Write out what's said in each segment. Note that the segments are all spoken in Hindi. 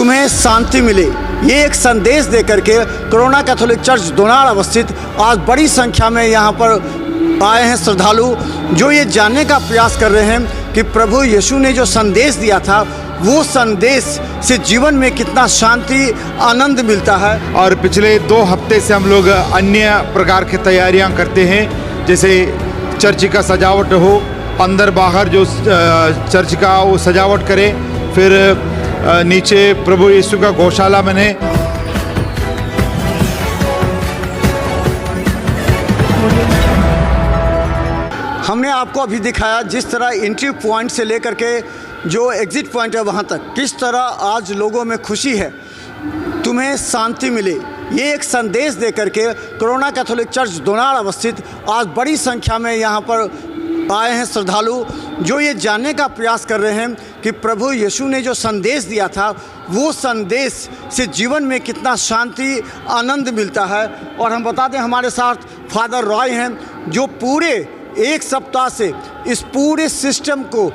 तुम्हें शांति मिले, ये एक संदेश देकर के कोरोना कैथोलिक चर्च दोनार अवस्थित आज बड़ी संख्या में यहाँ पर आए हैं श्रद्धालु, जो ये जानने का प्रयास कर रहे हैं कि प्रभु यीशु ने जो संदेश दिया था वो संदेश से जीवन में कितना शांति आनंद मिलता है। और पिछले 2 हफ्ते से हम लोग अन्य प्रकार की तैयारियां करते हैं, जैसे चर्च का सजावट हो, अंदर बाहर जो चर्च का वो सजावट करें, फिर नीचे प्रभु यीशु का गौशाला बने। हमने आपको अभी दिखाया जिस तरह एंट्री पॉइंट से लेकर के जो एग्जिट पॉइंट है वहाँ तक किस तरह आज लोगों में खुशी है, तुम्हें शांति मिले, ये एक संदेश देकर के कोरोना कैथोलिक चर्च दोनार अवस्थित आज बड़ी संख्या में यहाँ पर आए हैं श्रद्धालु, जो ये जानने का प्रयास कर रहे हैं कि प्रभु यीशु ने जो संदेश दिया था वो संदेश से जीवन में कितना शांति आनंद मिलता है। और हम बता दें हमारे साथ फादर रॉय हैं, जो पूरे 1 सप्ताह से इस पूरे सिस्टम को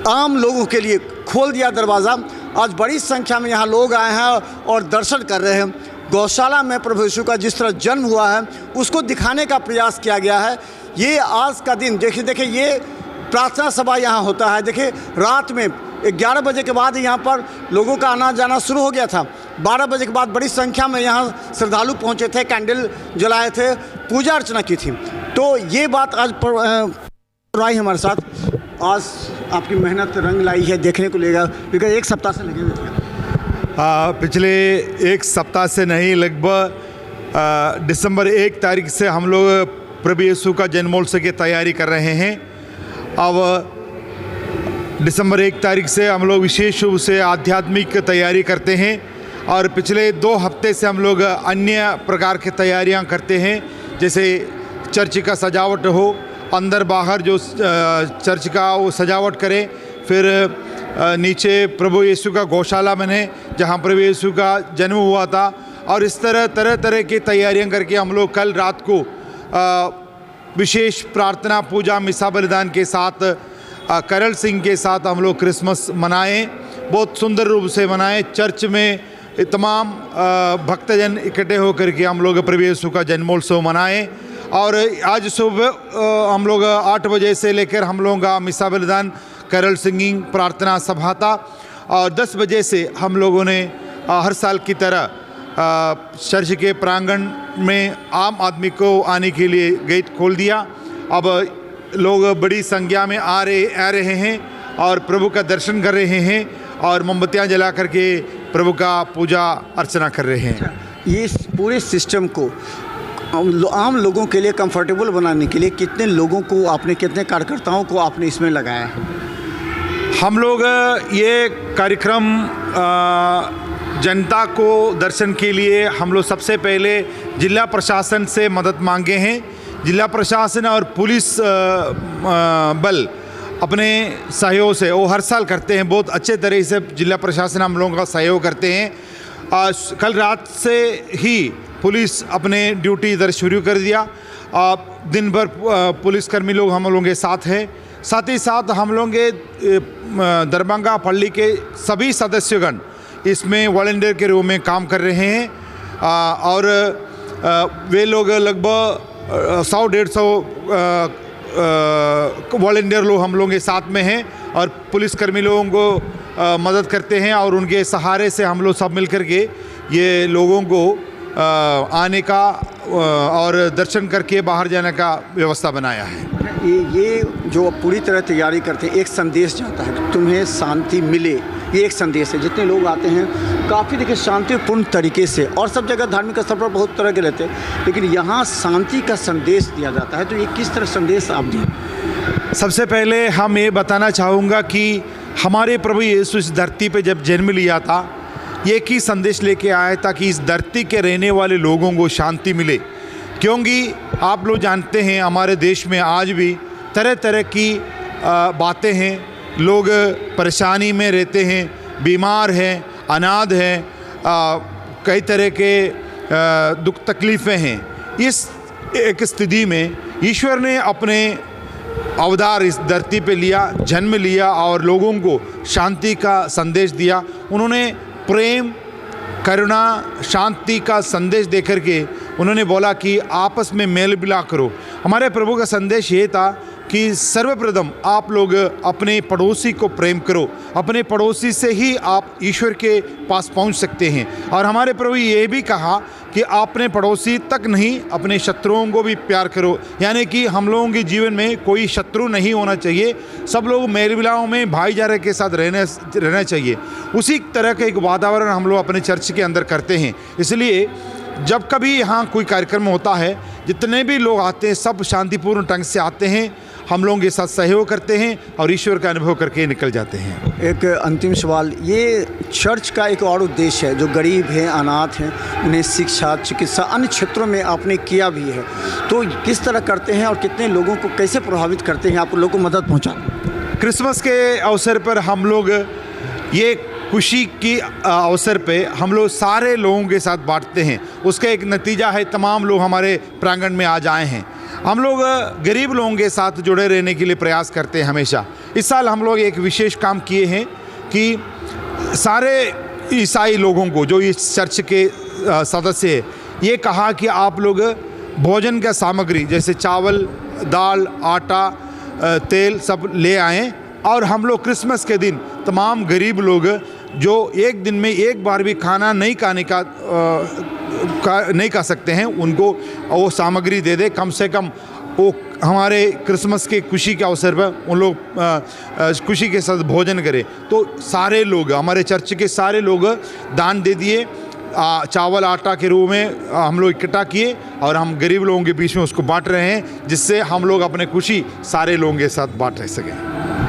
आम लोगों के लिए खोल दिया दरवाज़ा। आज बड़ी संख्या में यहाँ लोग आए हैं और दर्शन कर रहे हैं। गौशाला में प्रभु यीशु का जिस तरह जन्म हुआ है उसको दिखाने का प्रयास किया गया है। ये आज का दिन देखिए ये प्रार्थना सभा यहाँ होता है। देखिए रात में 11 बजे के बाद यहाँ पर लोगों का आना जाना शुरू हो गया था। 12 बजे के बाद बड़ी संख्या में यहाँ श्रद्धालु पहुँचे थे, कैंडल जलाए थे, पूजा अर्चना की थी। तो ये बात आज राय हमारे साथ, आज आपकी मेहनत रंग लाई है, देखने को लेगा, क्योंकि 1 सप्ताह से लगे हुए थे। पिछले 1 सप्ताह से नहीं, लगभग दिसंबर 1 तारीख से हम लोग प्रभु यीशु का जन्मोत्सव की तैयारी कर रहे हैं। अब दिसंबर 1 तारीख से हम लोग विशेष रूप से आध्यात्मिक तैयारी करते हैं, और पिछले 2 हफ्ते से हम लोग अन्य प्रकार की तैयारियां करते हैं, जैसे चर्च का सजावट हो, अंदर बाहर जो चर्च का वो सजावट करें, फिर नीचे प्रभु यीशु का गौशाला बने जहाँ प्रभु यीशु का जन्म हुआ था। और इस तरह की तैयारियां करके हम लोग कल रात को विशेष प्रार्थना, पूजा, मिसा बलिदान के साथ करल सिंह के साथ हम लोग क्रिसमस मनाएं, बहुत सुंदर रूप से मनाएं। चर्च में तमाम भक्तजन इकट्ठे होकर के हम लोग प्रभु यीशु का जन्मोत्सव मनाएं। और आज सुबह हम लोग 8 बजे से लेकर हम लोगों का मिसा बलिदान, करल सिंगिंग, प्रार्थना सभा था, और 10 बजे से हम लोगों ने हर साल की तरह चर्च के प्रांगण में आम आदमी को आने के लिए गेट खोल दिया। अब लोग बड़ी संख्या में आ रहे हैं और प्रभु का दर्शन कर रहे हैं और मोमबत्तियां जला करके प्रभु का पूजा अर्चना कर रहे हैं। ये पूरे सिस्टम को आम लोगों के लिए कंफर्टेबल बनाने के लिए कितने लोगों को आपने, कितने कार्यकर्ताओं को आपने इसमें लगाया है? हम लोग ये कार्यक्रम जनता को दर्शन के लिए हम लोग सबसे पहले जिला प्रशासन से मदद मांगे हैं। जिला प्रशासन और पुलिस बल अपने सहयोग से वो हर साल करते हैं, बहुत अच्छे तरह से जिला प्रशासन हम लोगों का सहयोग करते हैं। कल रात से ही पुलिस अपने ड्यूटी इधर शुरू कर दिया। दिन भर पुलिसकर्मी लोग हम लोगों के साथ हैं। साथ ही साथ हम लोगों के दरभंगा पल्ली के सभी सदस्यगण इसमें वॉलंटियर के रूप में काम कर रहे हैं, और वे लोग लगभग 100-150 वॉलंटियर लोग हम लोगों के साथ में हैं और पुलिसकर्मी लोगों को मदद करते हैं, और उनके सहारे से हम लोग सब मिलकर के ये लोगों को आने का और दर्शन करके बाहर जाने का व्यवस्था बनाया है। ये जो पूरी तरह तैयारी करते हैं, एक संदेश जाता है तुम्हें शांति मिले, ये एक संदेश है। जितने लोग आते हैं काफ़ी देखिए शांतिपूर्ण तरीके से, और सब जगह धार्मिक स्थल पर बहुत तरह के रहते हैं, लेकिन यहाँ शांति का संदेश दिया जाता है। तो ये किस तरह संदेश आप दिए? सबसे पहले हम ये बताना चाहूँगा कि हमारे प्रभु यीशु इस धरती पे जब जन्म लिया था, ये ही संदेश लेके आया था कि इस धरती के रहने वाले लोगों को शांति मिले। क्योंकि आप लोग जानते हैं हमारे देश में आज भी तरह तरह की बातें हैं, लोग परेशानी में रहते हैं, बीमार हैं, अनाथ हैं, कई तरह के दुख तकलीफ़ें हैं। इस एक स्थिति में ईश्वर ने अपने अवतार इस धरती पे लिया, जन्म लिया और लोगों को शांति का संदेश दिया। उन्होंने प्रेम, करुणा, शांति का संदेश देकर के उन्होंने बोला कि आपस में मेल मिलाप करो। हमारे प्रभु का संदेश ये था कि सर्वप्रथम आप लोग अपने पड़ोसी को प्रेम करो, अपने पड़ोसी से ही आप ईश्वर के पास पहुंच सकते हैं। और हमारे प्रभु ये भी कहा कि अपने पड़ोसी तक नहीं, अपने शत्रुओं को भी प्यार करो, यानी कि हम लोगों के जीवन में कोई शत्रु नहीं होना चाहिए, सब लोग मेल मिलाप में भाईचारे के साथ रहना चाहिए। उसी तरह का एक वातावरण हम लोग अपने चर्च के अंदर करते हैं। इसलिए जब कभी यहाँ कोई कार्यक्रम होता है, जितने भी लोग आते हैं सब शांतिपूर्ण ढंग से आते हैं, हम लोगों के साथ सहयोग करते हैं और ईश्वर का अनुभव करके निकल जाते हैं। एक अंतिम सवाल, ये चर्च का एक और उद्देश्य है, जो गरीब हैं, अनाथ हैं, उन्हें शिक्षा, चिकित्सा, अन्य क्षेत्रों में आपने किया भी है, तो किस तरह करते हैं और कितने लोगों को कैसे प्रभावित करते हैं आप लोगों को मदद पहुँचाना? क्रिसमस के अवसर पर हम लोग ये खुशी की अवसर पे हम लोग सारे लोगों के साथ बांटते हैं। उसका एक नतीजा है तमाम लोग हमारे प्रांगण में आ जाए हैं। हम लोग गरीब लोगों के साथ जुड़े रहने के लिए प्रयास करते हैं हमेशा। इस साल हम लोग एक विशेष काम किए हैं कि सारे ईसाई लोगों को, जो इस चर्च के सदस्य हैं, ये कहा कि आप लोग भोजन का सामग्री जैसे चावल, दाल, आटा, तेल सब ले आएँ और हम लोग क्रिसमस के दिन तमाम गरीब लोग जो एक दिन में एक बार भी खाना नहीं खाने का नहीं खा सकते हैं, उनको वो सामग्री दे दे। कम से कम वो हमारे क्रिसमस के खुशी के अवसर पर उन लोग खुशी के साथ भोजन करें। तो सारे लोग, हमारे चर्च के सारे लोग दान दे दिए, चावल आटा के रूप में हम लोग इकट्ठा किए और हम गरीब लोगों के बीच में उसको बांट रहे हैं, जिससे हम लोग अपने खुशी सारे लोगों के साथ बांट रह सकें।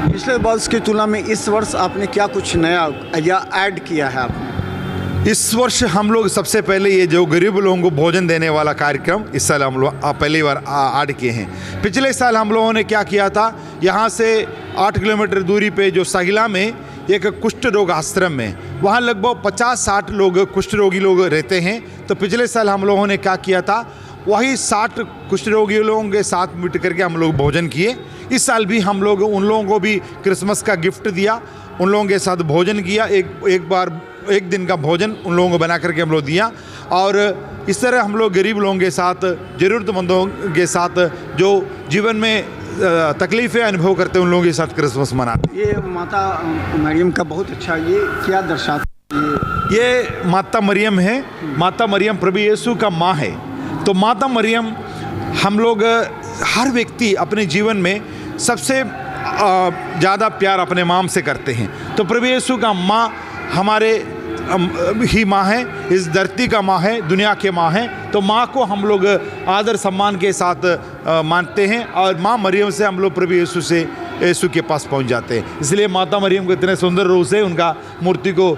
पिछले वर्ष की तुलना में इस वर्ष आपने क्या कुछ नया या ऐड किया है आपने? इस वर्ष हम लोग सबसे पहले ये जो गरीब लोगों को भोजन देने वाला कार्यक्रम इस साल हम लोग पहली बार ऐड किए हैं। पिछले साल हम लोगों ने क्या किया था, यहाँ से 8 किलोमीटर दूरी पे जो सहिला में एक कुष्ठ रोग आश्रम में, वहाँ लगभग 50-60 लोग कुष्ठ रोगी लोग रहते हैं। तो पिछले साल हम लोगों ने क्या किया था, वही 60 कुष्ठ रोगी लोगों के साथ मिल करके हम लोग भोजन किए। इस साल भी हम लोग उन लोगों को भी क्रिसमस का गिफ्ट दिया, उन लोगों के साथ भोजन किया, एक दिन का भोजन उन लोगों को बना करके हम लोग दिया। और इस तरह हम लोग गरीब लोगों के साथ, ज़रूरतमंदों के साथ, जो जीवन में तकलीफ़ें अनुभव करते हैं, उन लोगों के साथ क्रिसमस मनाते। ये माता मरियम का बहुत अच्छा, ये क्या दर्शाता है? ये माता मरियम है। माता मरियम प्रभु यीशु का माँ है। तो माता मरियम, हम लोग हर व्यक्ति अपने जीवन में सबसे ज़्यादा प्यार अपने माँ से करते हैं। तो प्रभु यीशु का माँ हमारे ही माँ है, इस धरती का माँ है, दुनिया के माँ है। तो माँ को हम लोग आदर सम्मान के साथ मानते हैं और माँ मरियम से हम लोग प्रभु यीशु के पास पहुंच जाते हैं। इसलिए माता मरियम को इतने सुंदर रूप से उनका मूर्ति को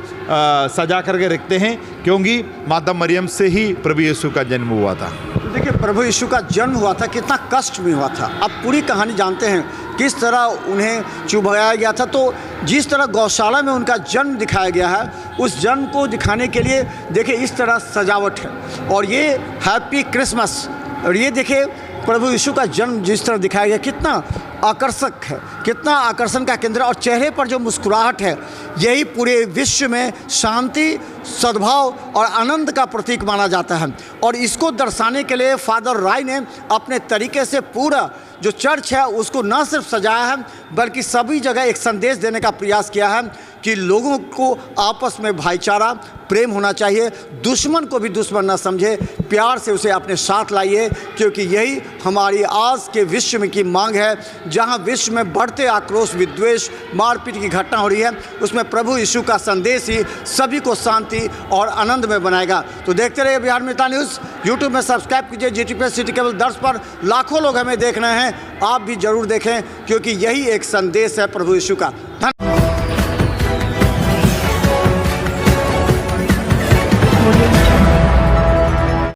सजा करके रखते हैं, क्योंकि माता मरियम से ही प्रभु यीशु का जन्म हुआ था। तो देखिए, प्रभु यीशु का जन्म हुआ था, कितना कष्ट में हुआ था। आप पूरी कहानी जानते हैं, किस तरह उन्हें चुभाया गया था। तो जिस तरह गौशाला में उनका जन्म दिखाया गया है, उस जन्म को दिखाने के लिए देखिए इस तरह सजावट है। और ये हैप्पी क्रिसमस, और ये देखिए प्रभु यीशु का जन्म जिस तरह दिखाया गया, कितना आकर्षक है, कितना आकर्षण का केंद्र। और चेहरे पर जो मुस्कुराहट है, यही पूरे विश्व में शांति, सद्भाव और आनंद का प्रतीक माना जाता है। और इसको दर्शाने के लिए फादर राय ने अपने तरीके से पूरा जो चर्च है उसको न सिर्फ सजाया है, बल्कि सभी जगह एक संदेश देने का प्रयास किया है कि लोगों को आपस में भाईचारा, प्रेम होना चाहिए, दुश्मन को भी दुश्मन न समझे, प्यार से उसे अपने साथ लाइए, क्योंकि यही हमारी आज के विश्व में की मांग है। जहां विश्व में बढ़ते आक्रोश, विद्वेष, मारपीट की घटना हो रही है, उसमें प्रभु यीशु का संदेश ही सभी को शांति और आनंद में बनाएगा। तो देखते रहिए बिहार मित्र न्यूज़। यूट्यूब में सब्सक्राइब कीजिए, GTPS सिटी केबल दर्श पर लाखों लोग हमें देख रहे हैं, आप भी जरूर देखें, क्योंकि यही एक संदेश है प्रभु यीशु का।